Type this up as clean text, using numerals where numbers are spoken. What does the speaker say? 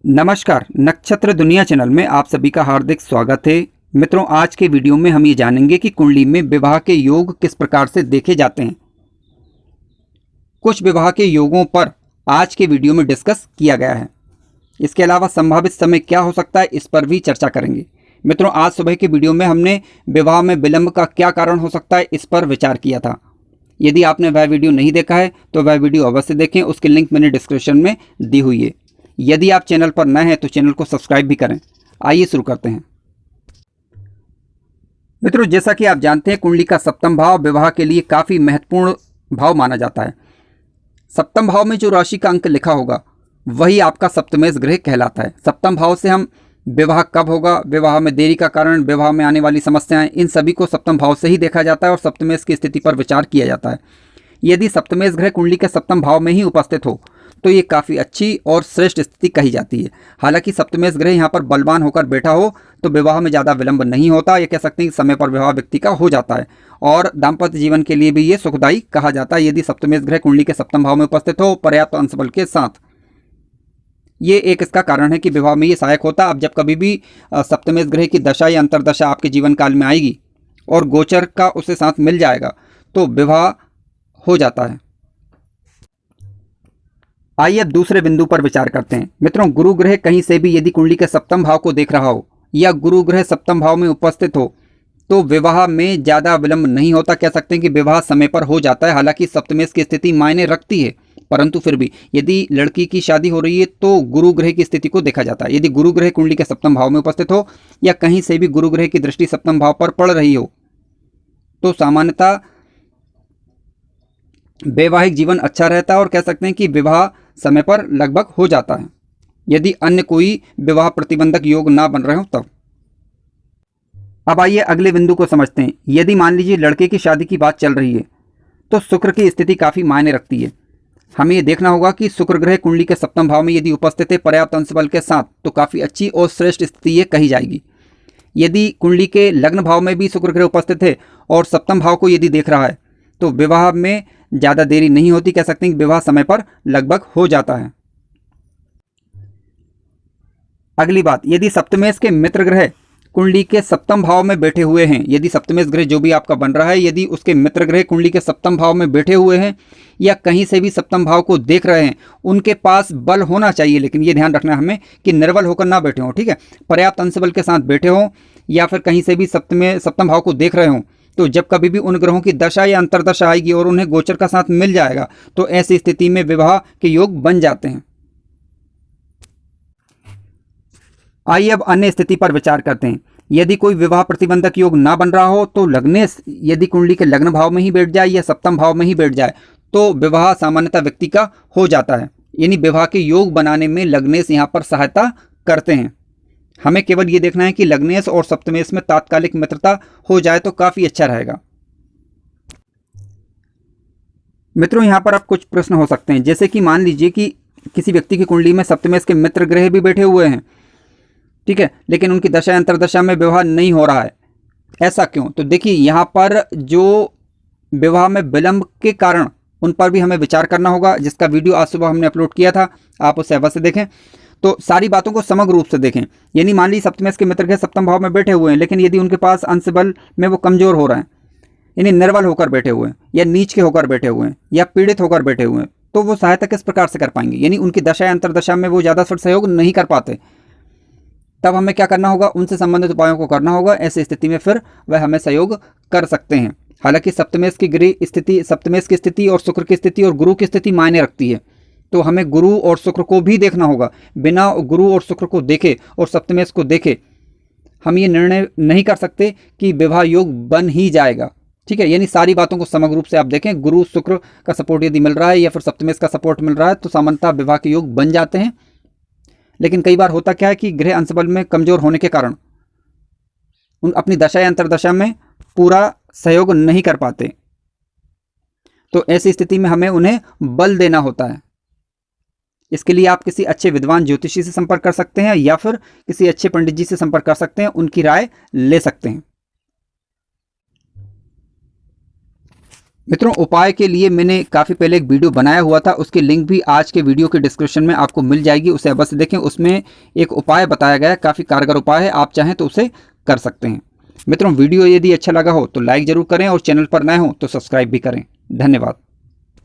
नमस्कार, नक्षत्र दुनिया चैनल में आप सभी का हार्दिक स्वागत है। मित्रों, आज के वीडियो में हम ये जानेंगे कि कुंडली में विवाह के योग किस प्रकार से देखे जाते हैं। कुछ विवाह के योगों पर आज के वीडियो में डिस्कस किया गया है। इसके अलावा संभावित समय क्या हो सकता है, इस पर भी चर्चा करेंगे। मित्रों, आज सुबह के वीडियो में हमने विवाह में विलंब का क्या कारण हो सकता है, इस पर विचार किया था। यदि आपने वह वीडियो नहीं देखा है तो वह वीडियो अवश्य देखें, उसकी लिंक मैंने डिस्क्रिप्शन में दी हुई है। यदि आप चैनल पर नए हैं तो चैनल को सब्सक्राइब भी करें। आइए शुरू करते हैं। मित्रों, जैसा कि आप जानते हैं, कुंडली का सप्तम भाव विवाह के लिए काफ़ी महत्वपूर्ण भाव माना जाता है। सप्तम भाव में जो राशि का अंक लिखा होगा वही आपका सप्तमेश ग्रह कहलाता है। सप्तम भाव से हम विवाह कब होगा, विवाह में देरी का कारण, विवाह में आने वाली समस्याएं, इन सभी को सप्तम भाव से ही देखा जाता है और सप्तमेश की स्थिति पर विचार किया जाता है। यदि सप्तमेश ग्रह कुंडली के सप्तम भाव में ही उपस्थित हो तो ये काफ़ी अच्छी और श्रेष्ठ स्थिति कही जाती है। हालांकि सप्तमेश ग्रह यहाँ पर बलवान होकर बैठा हो तो विवाह में ज़्यादा विलंब नहीं होता। ये कह सकते हैं कि समय पर विवाह व्यक्ति का हो जाता है और दाम्पत्य जीवन के लिए भी ये सुखदायी कहा जाता है यदि सप्तमेश ग्रह कुंडली के सप्तम भाव में उपस्थित हो पर्याप्त अंशबल के साथ। ये एक इसका कारण है कि विवाह में ये सहायक होता है। अब जब कभी भी सप्तमेश ग्रह की दशा या अंतरदशा आपके जीवन काल में आएगी और गोचर का उसके साथ मिल जाएगा तो विवाह हो जाता है। आइए अब दूसरे बिंदु पर विचार करते हैं। मित्रों, गुरु ग्रह कहीं से भी यदि कुंडली के सप्तम भाव को देख रहा हो या गुरु ग्रह सप्तम भाव में उपस्थित हो तो विवाह में ज़्यादा विलंब नहीं होता। कह सकते हैं कि विवाह समय पर हो जाता है। हालांकि सप्तमेश की स्थिति मायने रखती है, परंतु फिर भी यदि लड़की की शादी हो रही है तो गुरु ग्रह की स्थिति को देखा जाता है। यदि गुरु ग्रह कुंडली के सप्तम भाव में उपस्थित हो या कहीं से भी गुरु ग्रह की दृष्टि सप्तम भाव पर पड़ रही हो तो सामान्यतः वैवाहिक जीवन अच्छा रहता है और कह सकते हैं कि विवाह समय पर लगभग हो जाता है, यदि अन्य कोई विवाह प्रतिबंधक योग ना बन रहे हो तब। अब आइए अगले बिंदु को समझते हैं। यदि मान लीजिए लड़के की शादी की बात चल रही है तो शुक्र की स्थिति काफ़ी मायने रखती है। हमें ये देखना होगा कि शुक्र ग्रह कुंडली के सप्तम भाव में यदि उपस्थित है पर्याप्त अंशबल के साथ तो काफ़ी अच्छी और श्रेष्ठ स्थिति ये कही जाएगी। यदि कुंडली के लग्न भाव में भी शुक्र ग्रह उपस्थित है और सप्तम भाव को यदि देख रहा है तो विवाह में ज़्यादा देरी नहीं होती। कह सकते हैं कि विवाह समय पर लगभग हो जाता है। अगली बात, यदि सप्तमेश के मित्र ग्रह कुंडली के सप्तम भाव में बैठे हुए हैं, यदि सप्तमेश ग्रह जो भी आपका बन रहा है यदि उसके मित्र ग्रह कुंडली के सप्तम भाव में बैठे हुए हैं या कहीं से भी सप्तम भाव को देख रहे हैं, उनके पास बल होना चाहिए। लेकिन ये ध्यान रखना हमें कि निर्बल होकर ना बैठे हों, ठीक है। पर्याप्त अंशबल के साथ बैठे हों या फिर कहीं से भी सप्तम भाव को देख रहे हों तो जब कभी भी उन ग्रहों की दशा या अंतरदशा आएगी और उन्हें गोचर का साथ मिल जाएगा तो ऐसी स्थिति में विवाह के योग बन जाते हैं। आइए अब अन्य स्थिति पर विचार करते हैं। यदि कोई विवाह प्रतिबंधक योग ना बन रहा हो तो लग्नेश यदि कुंडली के लग्न भाव में ही बैठ जाए या सप्तम भाव में ही बैठ जाए तो विवाह सामान्यतः व्यक्ति का हो जाता है। यानी विवाह के योग बनाने में लग्नेश यहाँ पर सहायता करते हैं। हमें केवल ये देखना है कि लग्नेश और सप्तमेश में तात्कालिक मित्रता हो जाए तो काफ़ी अच्छा रहेगा। मित्रों, यहाँ पर अब कुछ प्रश्न हो सकते हैं, जैसे कि मान लीजिए कि किसी व्यक्ति की कुंडली में सप्तमेश के मित्र ग्रह भी बैठे हुए हैं, ठीक है, लेकिन उनकी दशा अंतरदशा में विवाह नहीं हो रहा है। ऐसा क्यों? तो देखिए, यहाँ पर जो विवाह में विलंब के कारण उन पर भी हमें विचार करना होगा, जिसका वीडियो आज सुबह हमने अपलोड किया था, आप उसे अवश्य देखें। तो सारी बातों को समग्र रूप से देखें। यानी मान लीजिए सप्तमेश के मित्र ग्रह सप्तम भाव में बैठे हुए हैं लेकिन यदि उनके पास अंश बल में वो कमजोर हो रहे हैं, यानी निर्बल होकर बैठे हुए हैं या नीच के होकर बैठे हुए हैं या पीड़ित होकर बैठे हुए हैं, तो वो सहायता किस प्रकार से कर पाएंगे? यानी उनकी दशा या अंतरदशा में वो ज़्यादा सहयोग नहीं कर पाते। तब हमें क्या करना होगा? उनसे संबंधित उपायों को करना होगा। ऐसी स्थिति में फिर वह हमें सहयोग कर सकते हैं। हालांकि सप्तमेश की ग्रह स्थिति, सप्तमेश की स्थिति और शुक्र की स्थिति और गुरु की स्थिति मायने रखती है, तो हमें गुरु और शुक्र को भी देखना होगा। बिना गुरु और शुक्र को देखे और सप्तमेश को देखे हम ये निर्णय नहीं कर सकते कि विवाह योग बन ही जाएगा, ठीक है। यानी सारी बातों को समग्र रूप से आप देखें। गुरु शुक्र का सपोर्ट यदि मिल रहा है या फिर सप्तमेश का सपोर्ट मिल रहा है तो सामान्यतः विवाह के योग बन जाते हैं। लेकिन कई बार होता क्या है कि ग्रह अंशबल में कमजोर होने के कारण उन अपनी दशा या अंतरदशा में पूरा सहयोग नहीं कर पाते, तो ऐसी स्थिति में हमें उन्हें बल देना होता है। इसके लिए आप किसी अच्छे विद्वान ज्योतिषी से संपर्क कर सकते हैं या फिर किसी अच्छे पंडित जी से संपर्क कर सकते हैं, उनकी राय ले सकते हैं। मित्रों, उपाय के लिए मैंने काफ़ी पहले एक वीडियो बनाया हुआ था, उसकी लिंक भी आज के वीडियो के डिस्क्रिप्शन में आपको मिल जाएगी, उसे अवश्य देखें। उसमें एक उपाय बताया गया है, काफ़ी कारगर उपाय है, आप चाहें तो उसे कर सकते हैं। मित्रों, वीडियो यदि अच्छा लगा हो तो लाइक ज़रूर करें और चैनल पर नए हो तो सब्सक्राइब भी करें। धन्यवाद।